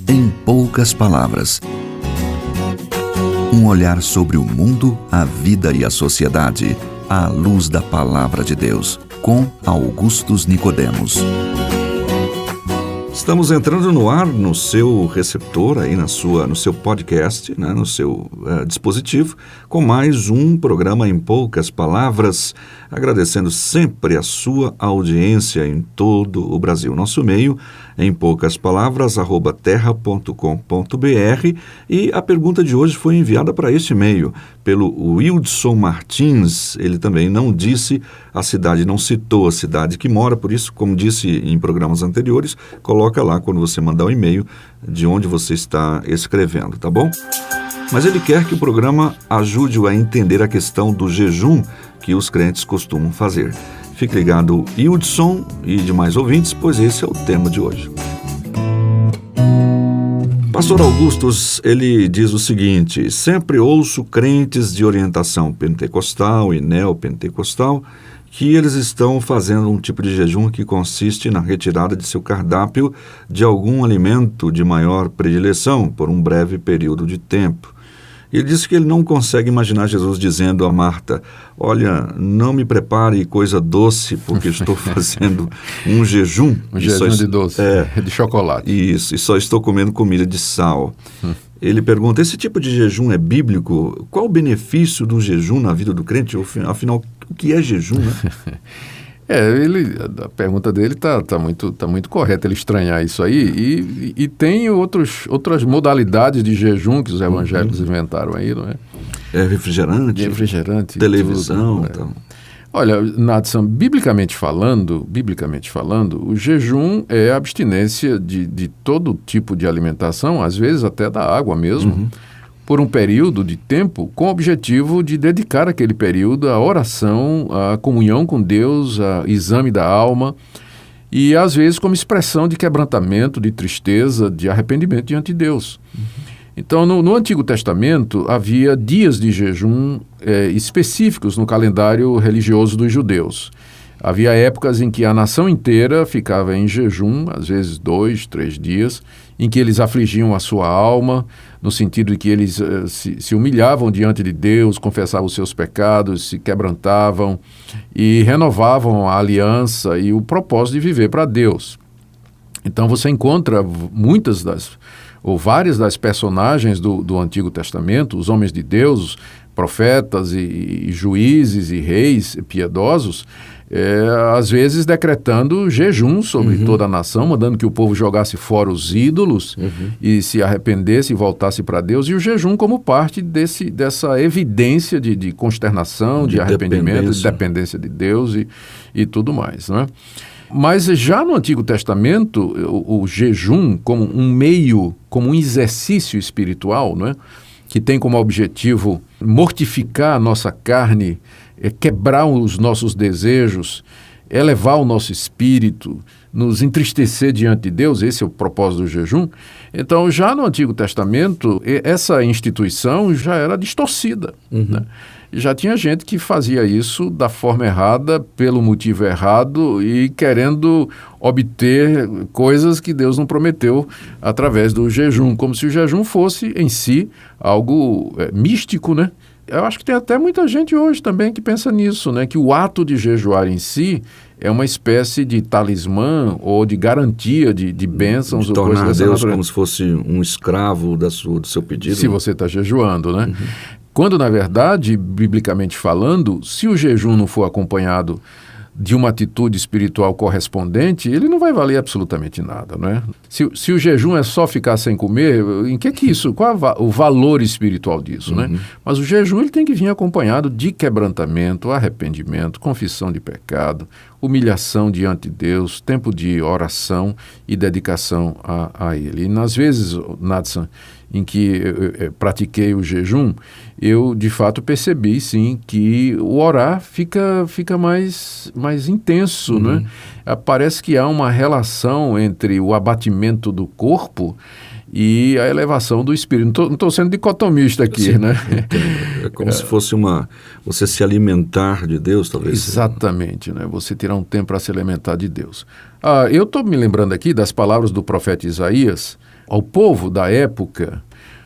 Em poucas palavras. Um olhar sobre o mundo, a vida e a sociedade, à luz da Palavra de Deus, com Augustus Nicodemos. Estamos entrando no ar no seu receptor, aí no seu podcast, né, no seu dispositivo, com mais um programa Em Poucas Palavras, agradecendo sempre a sua audiência em todo o Brasil. Nosso e-mail é em poucas palavras, @terra.com.br, e a pergunta de hoje foi enviada para este e-mail pelo Wildson Martins. Ele também não disse a cidade, não citou a cidade que mora, por isso, como disse em programas anteriores, coloca lá quando você mandar o e-mail de onde você está escrevendo, tá bom? Mas ele quer que o programa ajude-o a entender a questão do jejum que os crentes costumam fazer. Fique ligado, Wildson e demais ouvintes, pois esse é o tema de hoje. Pastor Augustus, ele diz o seguinte: sempre ouço crentes de orientação pentecostal e neopentecostal que eles estão fazendo um tipo de jejum que consiste na retirada de seu cardápio de algum alimento de maior predileção por um breve período de tempo. Ele disse que ele não consegue imaginar Jesus dizendo a Marta: olha, não me prepare coisa doce porque estou fazendo um jejum. Um jejum de doce, de chocolate. Isso, e só estou comendo comida de sal. Ele pergunta: esse tipo de jejum é bíblico? Qual o benefício do jejum na vida do crente? Afinal, o que é jejum, né? A pergunta dele tá muito correta, ele estranhar isso aí, e tem outras modalidades de jejum que os evangélicos inventaram aí, não é? Refrigerante, televisão, tudo, então. Olha, Nadson, biblicamente falando, o jejum é a abstinência de todo tipo de alimentação, às vezes até da água mesmo, por um período de tempo, com o objetivo de dedicar aquele período à oração, à comunhão com Deus, ao exame da alma, e às vezes como expressão de quebrantamento, de tristeza, de arrependimento diante de Deus. Então, no Antigo Testamento, havia dias de jejum específicos no calendário religioso dos judeus. Havia épocas em que a nação inteira ficava em jejum, às vezes 2, 3 dias, em que eles afligiam a sua alma, no sentido de que eles se humilhavam diante de Deus, confessavam os seus pecados, se quebrantavam e renovavam a aliança e o propósito de viver para Deus. Então você encontra várias das personagens do Antigo Testamento, os homens de Deus, profetas e juízes e reis piedosos, às vezes decretando jejum sobre toda a nação, mandando que o povo jogasse fora os ídolos e se arrependesse e voltasse para Deus, e o jejum como parte dessa evidência de consternação, de arrependimento, de dependência de Deus e tudo mais, não é? Mas já no Antigo Testamento, o jejum como um meio, como um exercício espiritual, não é? Que tem como objetivo mortificar a nossa carne, quebrar os nossos desejos, elevar o nosso espírito, nos entristecer diante de Deus, esse é o propósito do jejum. Então, já no Antigo Testamento, essa instituição já era distorcida, né? Já tinha gente que fazia isso da forma errada, pelo motivo errado e querendo obter coisas que Deus não prometeu através do jejum, como se o jejum fosse em si algo místico, né? Eu acho que tem até muita gente hoje também que pensa nisso, né? Que o ato de jejuar em si é uma espécie de talismã ou de garantia de bênçãos. De tornar Deus como se fosse um escravo do seu pedido. Se você está jejuando, né? Quando, na verdade, biblicamente falando, se o jejum não for acompanhado de uma atitude espiritual correspondente, ele não vai valer absolutamente nada, não é? Se o jejum é só ficar sem comer, em que isso? Qual é o valor espiritual disso, né? Mas o jejum ele tem que vir acompanhado de quebrantamento, arrependimento, confissão de pecado, humilhação diante de Deus, tempo de oração e dedicação a Ele. E nas vezes, Nadson, em que eu pratiquei o jejum, eu de fato percebi sim que o orar fica mais intenso, né? Parece que há uma relação entre o abatimento do corpo e a elevação do espírito. Não estou sendo dicotomista aqui, sim, né? É como se fosse você se alimentar de Deus, talvez. Exatamente, né? Você tirar um tempo para se alimentar de Deus. Eu estou me lembrando aqui das palavras do profeta Isaías, ao povo da época,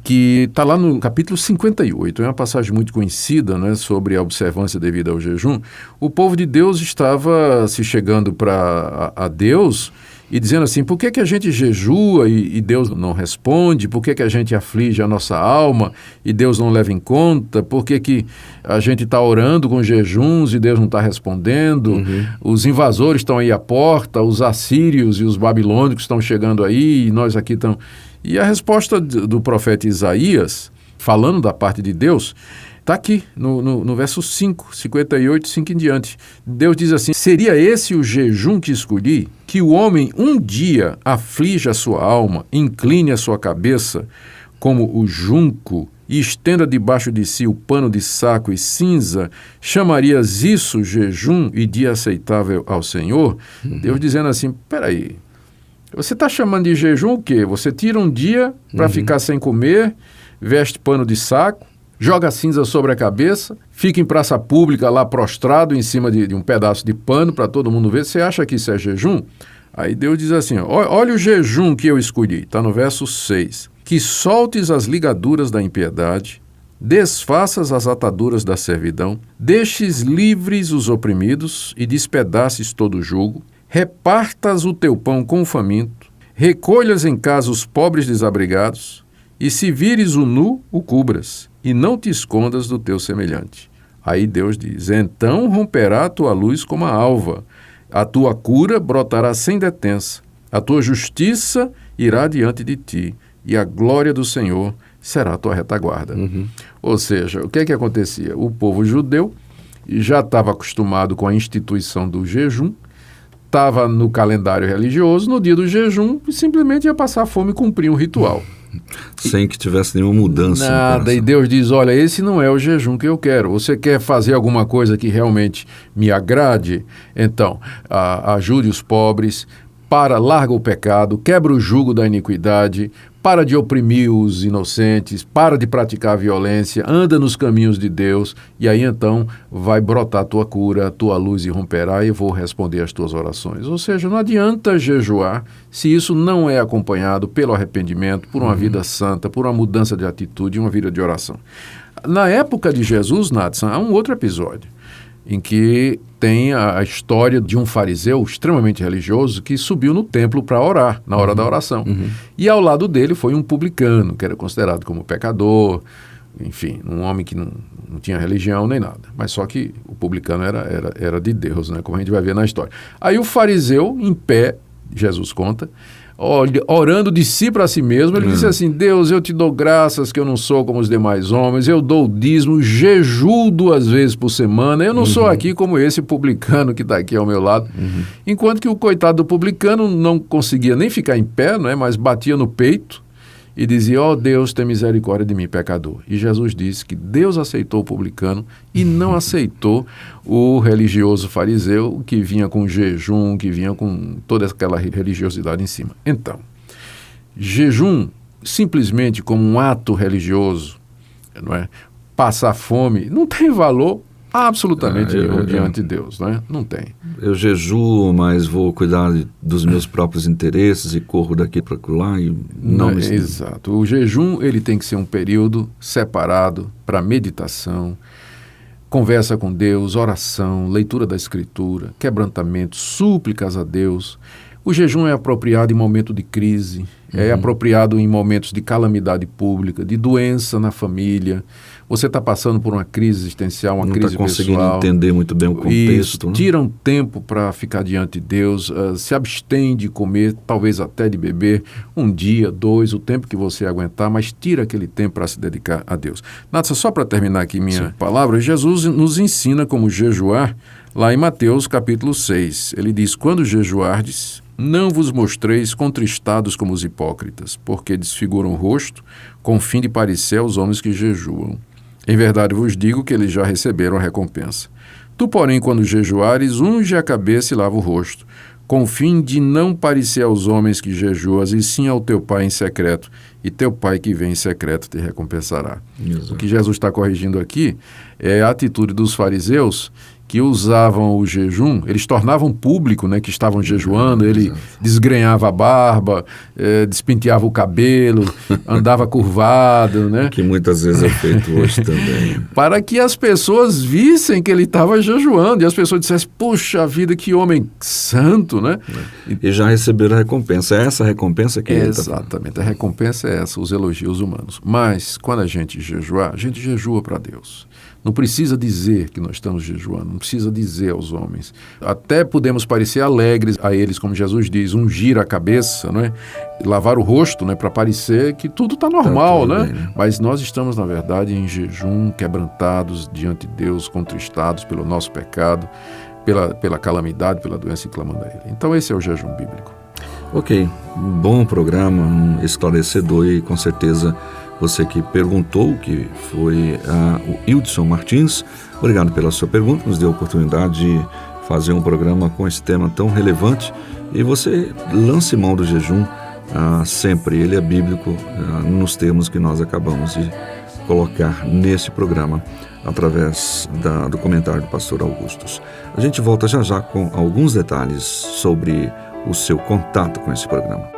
que está lá no capítulo 58, é uma passagem muito conhecida, né, sobre a observância devida ao jejum. O povo de Deus estava se chegando para a Deus e dizendo assim, por que a gente jejua e Deus não responde? Por que a gente aflige a nossa alma e Deus não leva em conta? Por que a gente está orando com jejuns e Deus não está respondendo? Os invasores estão aí à porta, os assírios e os babilônicos estão chegando aí e nós aqui estamos... E a resposta do profeta Isaías, falando da parte de Deus, está aqui no verso 5, 58, 5 em diante. Deus diz assim, seria esse o jejum que escolhi? Que o homem um dia aflige a sua alma, incline a sua cabeça, como o junco, e estenda debaixo de si o pano de saco e cinza, chamarias isso jejum e dia aceitável ao Senhor? Deus dizendo assim, peraí, você está chamando de jejum o quê? Você tira um dia para ficar sem comer, veste pano de saco, joga cinza sobre a cabeça, fica em praça pública lá prostrado em cima de um pedaço de pano para todo mundo ver. Você acha que isso é jejum? Aí Deus diz assim, olha o jejum que eu escolhi, está no verso 6. Que soltes as ligaduras da impiedade, desfaças as ataduras da servidão, deixes livres os oprimidos e despedaces todo o jugo, repartas o teu pão com o faminto, recolhas em casa os pobres desabrigados, e se vires o nu, o cubras, e não te escondas do teu semelhante. Aí Deus diz, então romperá a tua luz como a alva, a tua cura brotará sem detença, a tua justiça irá diante de ti, e a glória do Senhor será a tua retaguarda. Ou seja, o que é que acontecia? O povo judeu já estava acostumado com a instituição do jejum, estava no calendário religioso, no dia do jejum, simplesmente ia passar fome e cumprir um ritual. Sem que tivesse nenhuma mudança. Nada, e Deus diz, olha, esse não é o jejum que eu quero. Você quer fazer alguma coisa que realmente me agrade? Então, ajude os pobres, larga o pecado, quebra o jugo da iniquidade, para de oprimir os inocentes, para de praticar a violência, anda nos caminhos de Deus, e aí então vai brotar a tua cura, a tua luz irromperá e eu vou responder às tuas orações. Ou seja, não adianta jejuar se isso não é acompanhado pelo arrependimento, por uma vida santa, por uma mudança de atitude, uma vida de oração. Na época de Jesus, Nathan, há um outro episódio em que tem a história de um fariseu extremamente religioso que subiu no templo para orar, na hora da oração. E ao lado dele foi um publicano, que era considerado como pecador, enfim, um homem que não tinha religião nem nada. Mas só que o publicano era de Deus, né, como a gente vai ver na história. Aí o fariseu, em pé, Jesus conta, orando de si para si mesmo, ele disse assim, Deus, eu te dou graças que eu não sou como os demais homens, eu dou o dízimo, jejuo 2 vezes por semana, eu não sou aqui como esse publicano que está aqui ao meu lado. Enquanto que o coitado do publicano não conseguia nem ficar em pé, não é, mas batia no peito e dizia, Deus, tem misericórdia de mim, pecador. E Jesus disse que Deus aceitou o publicano e não aceitou o religioso fariseu que vinha com jejum, que vinha com toda aquela religiosidade em cima. Então, jejum simplesmente como um ato religioso, não é? Passar fome, não tem valor absolutamente nenhum diante de Deus, né? Não tem. Eu jejuo, mas vou cuidar dos meus próprios interesses e corro daqui para lá e não me... Exato. O jejum ele tem que ser um período separado para meditação, conversa com Deus, oração, leitura da Escritura, quebrantamento, súplicas a Deus. O jejum é apropriado em momento de crise, é apropriado em momentos de calamidade pública, de doença na família. Você está passando por uma crise existencial, uma crise pessoal. Não está conseguindo entender muito bem o contexto. Isso, tira um tempo para ficar diante de Deus, se abstém de comer, talvez até de beber, 1 dia, 2, o tempo que você aguentar, mas tira aquele tempo para se dedicar a Deus. Nathan, só para terminar aqui minha palavra, Jesus nos ensina como jejuar lá em Mateus capítulo 6. Ele diz, quando jejuardes, não vos mostreis contristados como os hipócritas, porque desfiguram o rosto, com o fim de parecer aos homens que jejuam. Em verdade vos digo que eles já receberam a recompensa. Tu, porém, quando jejuares, unge a cabeça e lava o rosto, com o fim de não parecer aos homens que jejuas, e sim ao teu Pai em secreto, e teu Pai que vem em secreto te recompensará. Exato. O que Jesus está corrigindo aqui é a atitude dos fariseus que usavam o jejum, eles tornavam público, né, que estavam jejuando, ele desgrenhava a barba, despenteava o cabelo, andava curvado, né? Que muitas vezes é feito hoje também. Para que as pessoas vissem que ele estava jejuando, e as pessoas dissessem, puxa vida, que homem santo, né? E já receberam a recompensa. É essa a recompensa que ele está falando. Exatamente, a recompensa é essa, os elogios humanos. Mas, quando a gente jejua para Deus. Não precisa dizer que nós estamos jejuando, não precisa dizer aos homens. Até podemos parecer alegres a eles, como Jesus diz, ungir a cabeça, não é? Lavar o rosto, né, para parecer que tudo está normal, né? Bem, né? Mas nós estamos, na verdade, em jejum, quebrantados diante de Deus, contristados pelo nosso pecado, pela calamidade, pela doença e clamando a Ele. Então esse é o jejum bíblico. Ok, bom programa, esclarecedor e com certeza você que perguntou, que foi o Hildson Martins, obrigado pela sua pergunta, nos deu a oportunidade de fazer um programa com esse tema tão relevante e você lance mão do jejum sempre, ele é bíblico nos termos que nós acabamos de colocar nesse programa através do comentário do pastor Augustus. A gente volta já com alguns detalhes sobre o seu contato com esse programa.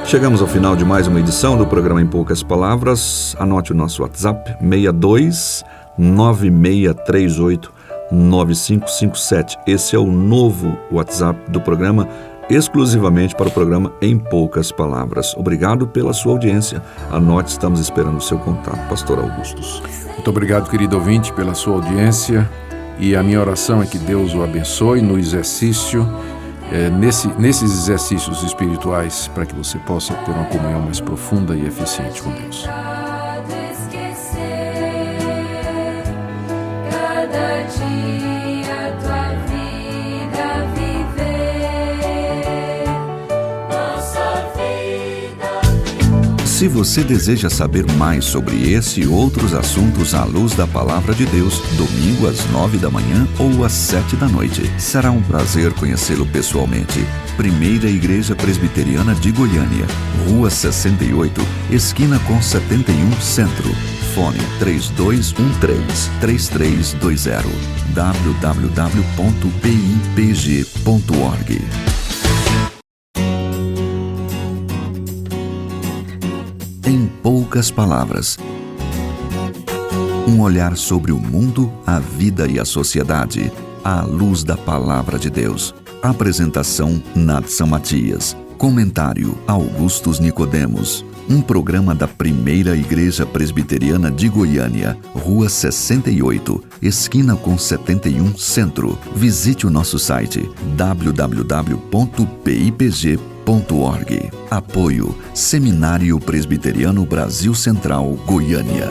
Chegamos ao final de mais uma edição do programa Em Poucas Palavras. Anote o nosso WhatsApp, 62 9638 9557. Esse é o novo WhatsApp do programa, exclusivamente para o programa Em Poucas Palavras. Obrigado pela sua audiência. Anote, estamos esperando o seu contato. Pastor Augustus. Muito obrigado, querido ouvinte, pela sua audiência. E a minha oração é que Deus o abençoe no exercício, nesses exercícios espirituais, para que você possa ter uma comunhão mais profunda e eficiente com Deus. Se você deseja saber mais sobre esse e outros assuntos à luz da Palavra de Deus, domingo às 9 da manhã ou às 7 da noite. Será um prazer conhecê-lo pessoalmente. Primeira Igreja Presbiteriana de Goiânia, Rua 68, esquina com 71 Centro. Fone 3213-3320. www.pipg.org. Em poucas palavras. Um olhar sobre o mundo, a vida e a sociedade, à luz da Palavra de Deus. Apresentação, Nadson Matias. Comentário, Augustus Nicodemos. Um programa da Primeira Igreja Presbiteriana de Goiânia, Rua 68, esquina com 71 Centro. Visite o nosso site www.pipg.org. Apoio Seminário Presbiteriano Brasil Central, Goiânia.